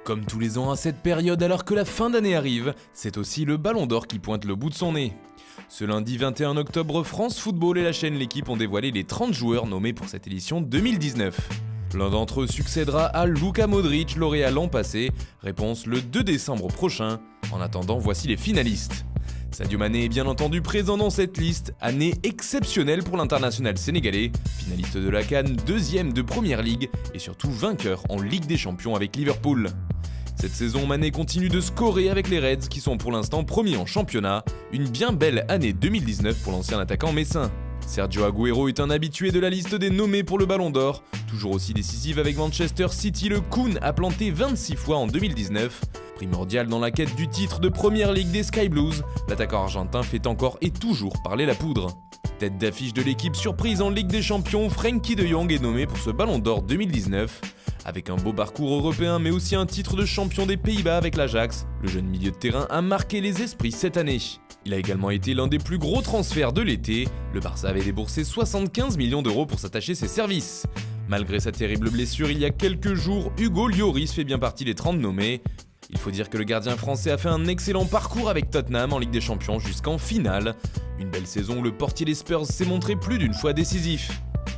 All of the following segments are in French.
Comme tous les ans à cette période, alors que la fin d'année arrive, c'est aussi le Ballon d'Or qui pointe le bout de son nez. Ce lundi 21 octobre, France Football et la chaîne L'Équipe ont dévoilé les 30 joueurs nommés pour cette édition 2019. L'un d'entre eux succédera à Luka Modric, lauréat l'an passé. Réponse le 2 décembre prochain. En attendant, voici les finalistes. Sadio Mané est bien entendu présent dans cette liste, année exceptionnelle pour l'international sénégalais, finaliste de la CAN, deuxième de Première Ligue et surtout vainqueur en Ligue des Champions avec Liverpool. Cette saison, Mané continue de scorer avec les Reds qui sont pour l'instant premiers en championnat, une bien belle année 2019 pour l'ancien attaquant messin. Sergio Agüero est un habitué de la liste des nommés pour le Ballon d'Or, toujours aussi décisif avec Manchester City, le Kun a planté 26 fois en 2019. Primordial dans la quête du titre de Première Ligue des Sky Blues, l'attaquant argentin fait encore et toujours parler la poudre. Tête d'affiche de l'équipe surprise en Ligue des Champions, Frenkie de Jong est nommé pour ce Ballon d'Or 2019. Avec un beau parcours européen mais aussi un titre de champion des Pays-Bas avec l'Ajax, le jeune milieu de terrain a marqué les esprits cette année. Il a également été l'un des plus gros transferts de l'été, le Barça avait déboursé 75 millions d'euros pour s'attacher ses services. Malgré sa terrible blessure il y a quelques jours, Hugo Lloris fait bien partie des 30 nommés. Il faut dire que le gardien français a fait un excellent parcours avec Tottenham en Ligue des Champions jusqu'en finale. Une belle saison où le portier des Spurs s'est montré plus d'une fois décisif.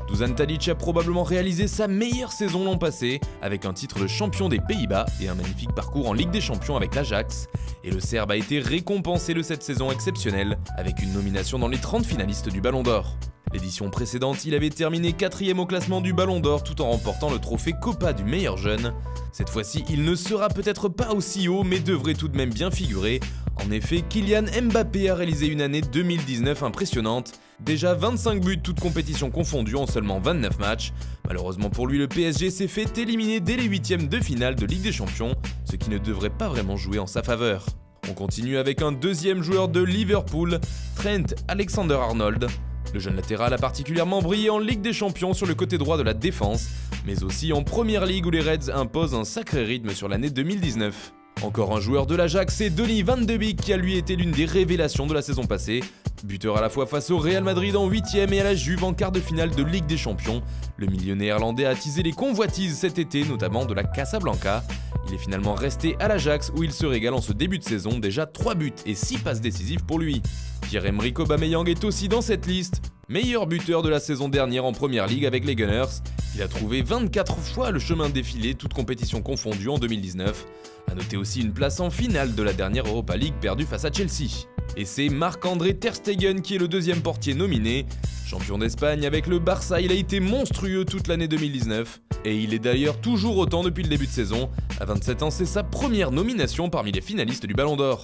Dusan Tadic a probablement réalisé sa meilleure saison l'an passé, avec un titre de champion des Pays-Bas et un magnifique parcours en Ligue des Champions avec l'Ajax. Et le Serbe a été récompensé de cette saison exceptionnelle, avec une nomination dans les 30 finalistes du Ballon d'Or. L'édition précédente, il avait terminé 4ème au classement du Ballon d'Or tout en remportant le trophée Copa du meilleur jeune. Cette fois-ci, il ne sera peut-être pas aussi haut, mais devrait tout de même bien figurer. En effet, Kylian Mbappé a réalisé une année 2019 impressionnante. Déjà 25 buts toutes compétitions confondues en seulement 29 matchs. Malheureusement pour lui, le PSG s'est fait éliminer dès les 8ème de finale de Ligue des Champions, ce qui ne devrait pas vraiment jouer en sa faveur. On continue avec un deuxième joueur de Liverpool, Trent Alexander-Arnold. Le jeune latéral a particulièrement brillé en Ligue des Champions sur le côté droit de la défense, mais aussi en Première Ligue où les Reds imposent un sacré rythme sur l'année 2019. Encore un joueur de l'Ajax, c'est Donny van de Beek qui a lui été l'une des révélations de la saison passée. Buteur à la fois face au Real Madrid en 8ème et à la Juve en quart de finale de Ligue des Champions, le milieu néerlandais a attisé les convoitises cet été, notamment de la Casablanca. Il est finalement resté à l'Ajax où il se régale en ce début de saison, déjà 3 buts et 6 passes décisives pour lui. Pierre-Emerick Aubameyang est aussi dans cette liste. Meilleur buteur de la saison dernière en Première Ligue avec les Gunners, il a trouvé 24 fois le chemin défilé, toutes compétitions confondues en 2019. A noter aussi une place en finale de la dernière Europa League perdue face à Chelsea. Et c'est Marc-André Ter Stegen qui est le deuxième portier nominé. Champion d'Espagne avec le Barça, il a été monstrueux toute l'année 2019. Et il est d'ailleurs toujours autant depuis le début de saison. À 27 ans, c'est sa première nomination parmi les finalistes du Ballon d'Or.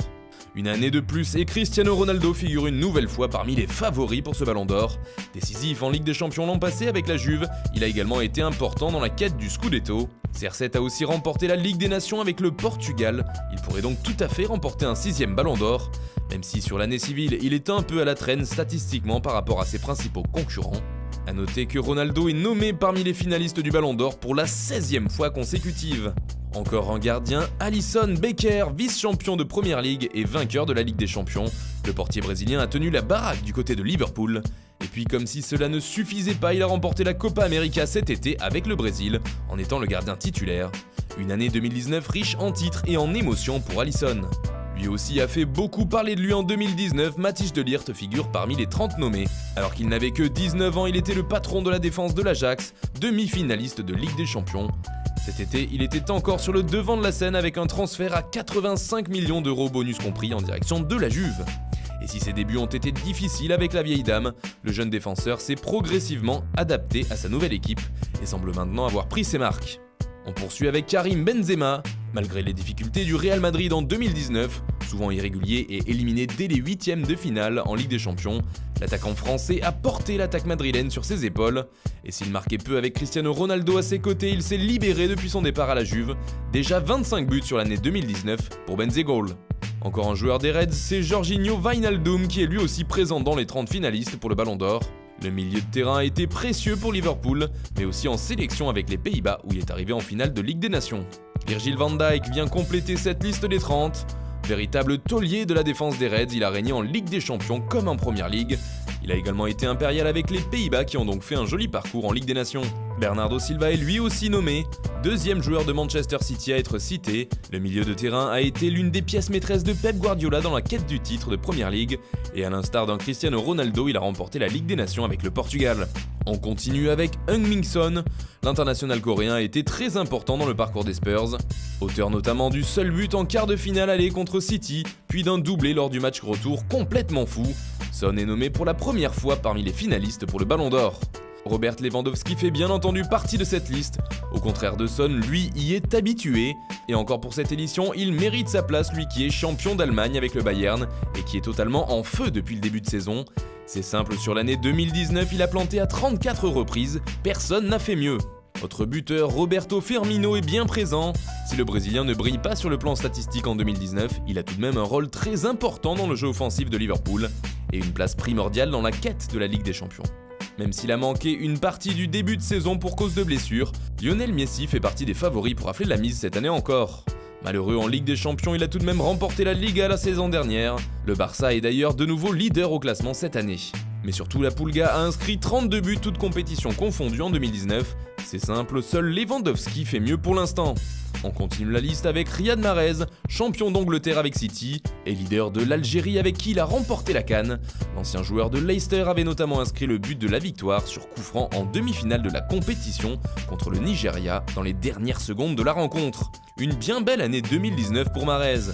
Une année de plus et Cristiano Ronaldo figure une nouvelle fois parmi les favoris pour ce Ballon d'Or. Décisif en Ligue des Champions l'an passé avec la Juve, il a également été important dans la quête du Scudetto. CR7 a aussi remporté la Ligue des Nations avec le Portugal, il pourrait donc tout à fait remporter un 6ème Ballon d'Or, même si sur l'année civile il est un peu à la traîne statistiquement par rapport à ses principaux concurrents. A noter que Ronaldo est nommé parmi les finalistes du Ballon d'Or pour la 16ème fois consécutive. Encore un gardien, Alisson Becker, vice-champion de Première Ligue et vainqueur de la Ligue des Champions. Le portier brésilien a tenu la baraque du côté de Liverpool. Et puis comme si cela ne suffisait pas, il a remporté la Copa América cet été avec le Brésil, en étant le gardien titulaire. Une année 2019 riche en titres et en émotions pour Alisson. Lui aussi a fait beaucoup parler de lui en 2019, Matthijs de Ligt figure parmi les 30 nommés. Alors qu'il n'avait que 19 ans, il était le patron de la défense de l'Ajax, demi-finaliste de Ligue des Champions. Cet été, il était encore sur le devant de la scène avec un transfert à 85 millions d'euros bonus compris en direction de la Juve. Et si ses débuts ont été difficiles avec la vieille dame, le jeune défenseur s'est progressivement adapté à sa nouvelle équipe et semble maintenant avoir pris ses marques. On poursuit avec Karim Benzema. Malgré les difficultés du Real Madrid en 2019, souvent irrégulier et éliminé dès les 8ème de finale en Ligue des Champions, l'attaquant français a porté l'attaque madrilène sur ses épaules. Et s'il marquait peu avec Cristiano Ronaldo à ses côtés, il s'est libéré depuis son départ à la Juve. Déjà 25 buts sur l'année 2019 pour Benzegol. Encore un joueur des Reds, c'est Georginio Wijnaldum qui est lui aussi présent dans les 30 finalistes pour le Ballon d'Or. Le milieu de terrain a été précieux pour Liverpool, mais aussi en sélection avec les Pays-Bas où il est arrivé en finale de Ligue des Nations. Virgil van Dijk vient compléter cette liste des 30. Véritable taulier de la défense des Reds, il a régné en Ligue des Champions comme en Première Ligue. Il a également été impérial avec les Pays-Bas qui ont donc fait un joli parcours en Ligue des Nations. Bernardo Silva est lui aussi nommé. Deuxième joueur de Manchester City à être cité, le milieu de terrain a été l'une des pièces maîtresses de Pep Guardiola dans la quête du titre de Premier League, et à l'instar d'un Cristiano Ronaldo, il a remporté la Ligue des Nations avec le Portugal. On continue avec Heung-min Son. L'international coréen a été très important dans le parcours des Spurs, auteur notamment du seul but en quart de finale aller contre City, puis d'un doublé lors du match retour complètement fou. Son est nommé pour la première fois parmi les finalistes pour le Ballon d'Or. Robert Lewandowski fait bien entendu partie de cette liste, au contraire de Son, lui y est habitué, et encore pour cette édition, il mérite sa place, lui qui est champion d'Allemagne avec le Bayern, et qui est totalement en feu depuis le début de saison. C'est simple, sur l'année 2019, il a planté à 34 reprises, personne n'a fait mieux. Autre buteur, Roberto Firmino est bien présent. Si le Brésilien ne brille pas sur le plan statistique en 2019, il a tout de même un rôle très important dans le jeu offensif de Liverpool, et une place primordiale dans la quête de la Ligue des Champions. Même s'il a manqué une partie du début de saison pour cause de blessure, Lionel Messi fait partie des favoris pour rafler la mise cette année encore. Malheureux en Ligue des Champions, il a tout de même remporté la Liga la saison dernière. Le Barça est d'ailleurs de nouveau leader au classement cette année. Mais surtout, la Pulga a inscrit 32 buts toutes compétitions confondues en 2019. C'est simple, seul Lewandowski fait mieux pour l'instant. On continue la liste avec Riyad Mahrez, champion d'Angleterre avec City, et leader de l'Algérie avec qui il a remporté la CAN. L'ancien joueur de Leicester avait notamment inscrit le but de la victoire sur coup franc en demi-finale de la compétition contre le Nigeria dans les dernières secondes de la rencontre. Une bien belle année 2019 pour Mahrez.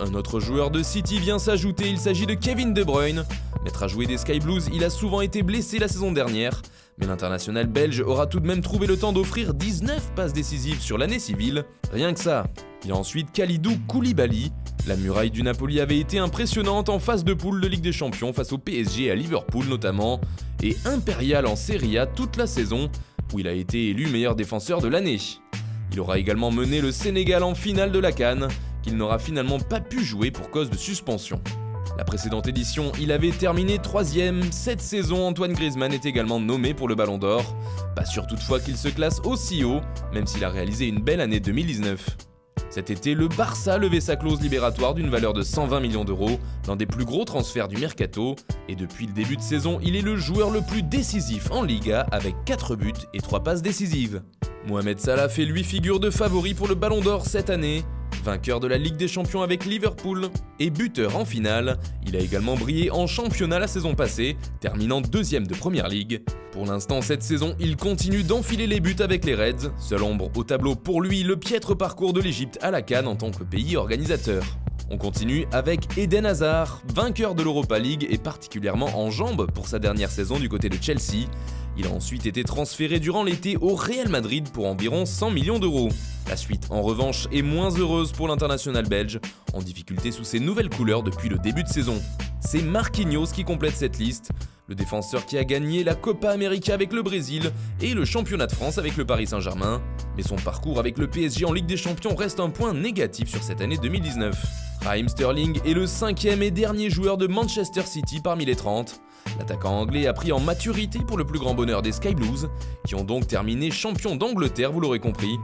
Un autre joueur de City vient s'ajouter, il s'agit de Kevin De Bruyne. Maître à jouer des Sky Blues, il a souvent été blessé la saison dernière, mais l'international belge aura tout de même trouvé le temps d'offrir 19 passes décisives sur l'année civile, rien que ça. Il y a ensuite Kalidou Koulibaly. La muraille du Napoli avait été impressionnante en phase de poule de Ligue des Champions face au PSG et à Liverpool notamment, et impérial en Serie A toute la saison, où il a été élu meilleur défenseur de l'année. Il aura également mené le Sénégal en finale de la CAN, qu'il n'aura finalement pas pu jouer pour cause de suspension. La précédente édition, il avait terminé 3ème. Cette saison, Antoine Griezmann est également nommé pour le Ballon d'Or. Pas sûr toutefois qu'il se classe aussi haut, même s'il a réalisé une belle année 2019. Cet été, le Barça levait sa clause libératoire d'une valeur de 120 millions d'euros, l'un des plus gros transferts du mercato, et depuis le début de saison, il est le joueur le plus décisif en Liga avec 4 buts et 3 passes décisives. Mohamed Salah fait lui figure de favori pour le Ballon d'Or cette année. Vainqueur de la Ligue des Champions avec Liverpool et buteur en finale, il a également brillé en championnat la saison passée, terminant 2ème de Premier League. Pour l'instant, cette saison, il continue d'enfiler les buts avec les Reds, seule ombre au tableau pour lui le piètre parcours de l'Égypte à la CAN en tant que pays organisateur. On continue avec Eden Hazard, vainqueur de l'Europa League et particulièrement en jambes pour sa dernière saison du côté de Chelsea. Il a ensuite été transféré durant l'été au Real Madrid pour environ 100 millions d'euros. La suite, en revanche, est moins heureuse pour l'international belge, en difficulté sous ses nouvelles couleurs depuis le début de saison. C'est Marquinhos qui complète cette liste, le défenseur qui a gagné la Copa América avec le Brésil et le championnat de France avec le Paris Saint-Germain. Mais son parcours avec le PSG en Ligue des Champions reste un point négatif sur cette année 2019. Raheem Sterling est le 5e et dernier joueur de Manchester City parmi les 30. L'attaquant anglais a pris en maturité pour le plus grand bonheur des Sky Blues, qui ont donc terminé champions d'Angleterre, vous l'aurez compris.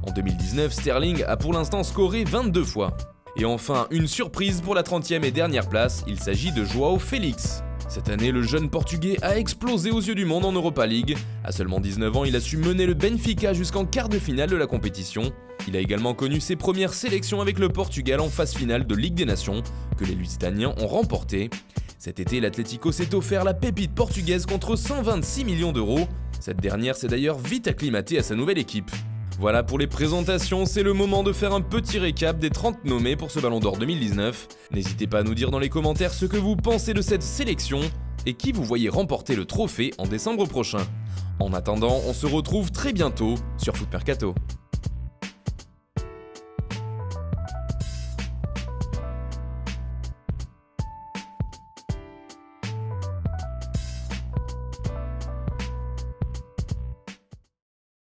En 2019, Sterling a pour l'instant scoré 22 fois. Et enfin, une surprise pour la 30e et dernière place, il s'agit de João Félix. Cette année, le jeune Portugais a explosé aux yeux du monde en Europa League. À seulement 19 ans, il a su mener le Benfica jusqu'en quart de finale de la compétition. Il a également connu ses premières sélections avec le Portugal en phase finale de Ligue des Nations, que les Lusitaniens ont remporté. Cet été, l'Atlético s'est offert la pépite portugaise contre 126 millions d'euros. Cette dernière s'est d'ailleurs vite acclimatée à sa nouvelle équipe. Voilà pour les présentations, c'est le moment de faire un petit récap des 30 nommés pour ce Ballon d'Or 2019. N'hésitez pas à nous dire dans les commentaires ce que vous pensez de cette sélection et qui vous voyez remporter le trophée en décembre prochain. En attendant, on se retrouve très bientôt sur Foot Mercato.